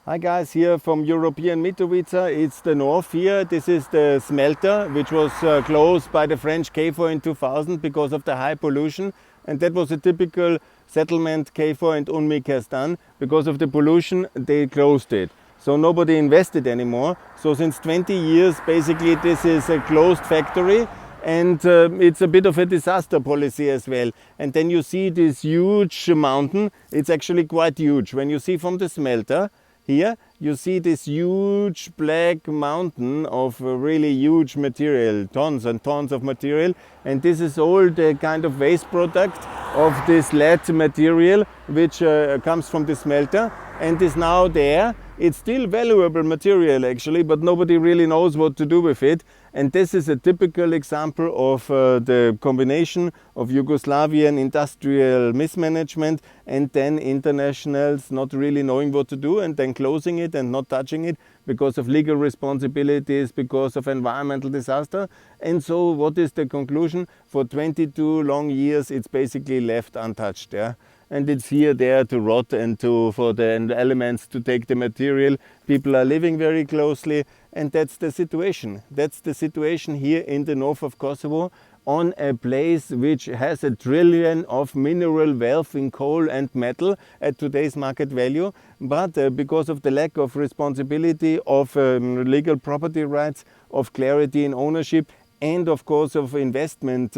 Hi guys, here from European Mitrovica. It's the north here. This is the smelter which was closed by the French KFOR in 2000 because of the high pollution, and that was a typical settlement KFOR and UNMIK has done. Because of the pollution they closed it, so nobody invested anymore. So since 20 years basically this is a closed factory, and it's a bit of a disaster policy as well. And then you see this huge mountain. It's actually quite huge. When you see from the smelter here, you see this huge black mountain of really huge material, tons and tons of material, and this is all the kind of waste product of this lead material which comes from the smelter and is now there. It's still valuable material actually, but nobody really knows what to do with it. And this is a typical example of the combination of Yugoslavian industrial mismanagement and then internationals not really knowing what to do and then closing it and not touching it because of legal responsibilities, because of environmental disaster. And so what is the conclusion? For 22 long years it's basically left untouched. Yeah? And it's here there to rot and for the elements to take the material. People are living very closely, and that's the situation. That's the situation here in the north of Kosovo, on a place which has 1 trillion of mineral wealth in coal and metal at today's market value. But because of the lack of responsibility, of legal property rights, of clarity in ownership, and of course of investment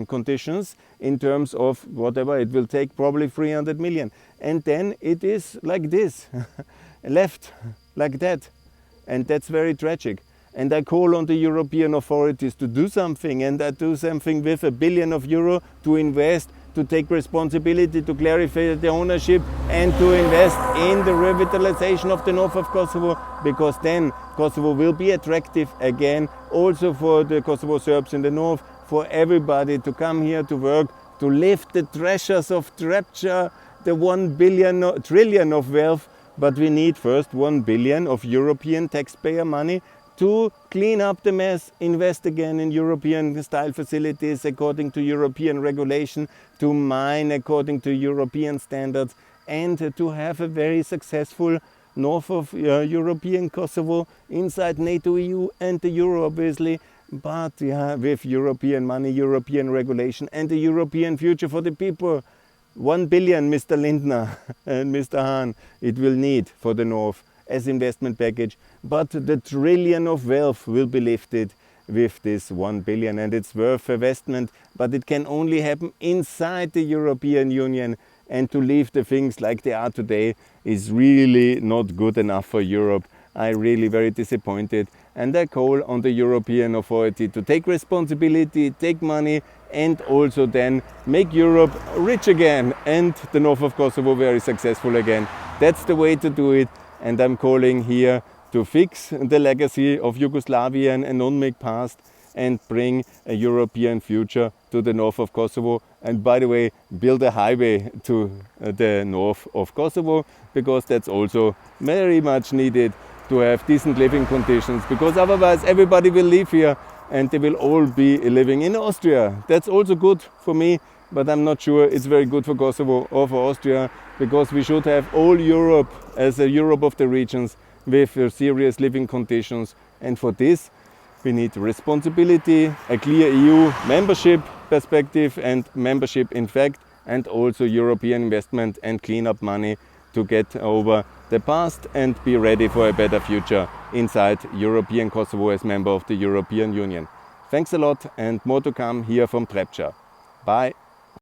conditions in terms of whatever, it will take probably 300 million. And then it is like this, left like that. And that's very tragic. And I call on the European authorities to do something, and I do something with €1 billion to invest, to take responsibility, to clarify the ownership, and to invest in the revitalization of the north of Kosovo, because then Kosovo will be attractive again, also for the Kosovo Serbs in the north, for everybody to come here to work, to lift the treasures of Trepca, the 1 trillion of wealth. But we need first 1 billion of European taxpayer money to clean up the mess, invest again in European style facilities according to European regulation, to mine according to European standards, and to have a very successful north of European Kosovo inside NATO, EU and the Euro obviously, but yeah, with European money, European regulation and the European future for the people. 1 billion, Mr. Lindner and Mr. Hahn, it will need for the north as investment package, but the 1 trillion of wealth will be lifted with this 1 billion, and it's worth investment, but it can only happen inside the European Union, and to leave the things like they are today is really not good enough for Europe. I'm really very disappointed, and I call on the European authority to take responsibility, take money, and also then make Europe rich again and the north of Kosovo very successful again. That's the way to do it, and I'm calling here to fix the legacy of Yugoslavian and UNMIK past and bring a European future to the north of Kosovo. And by the way, build a highway to the north of Kosovo, because that's also very much needed to have decent living conditions, because otherwise everybody will live here and they will all be living in Austria. That's also good for me, but I'm not sure it's very good for Kosovo or for Austria, because we should have all Europe as a Europe of the regions with serious living conditions. And for this we need responsibility, a clear EU membership perspective and membership in fact, and also European investment and clean up money to get over the past and be ready for a better future inside European Kosovo as member of the European Union. Thanks a lot, and more to come here from Trepca. Bye.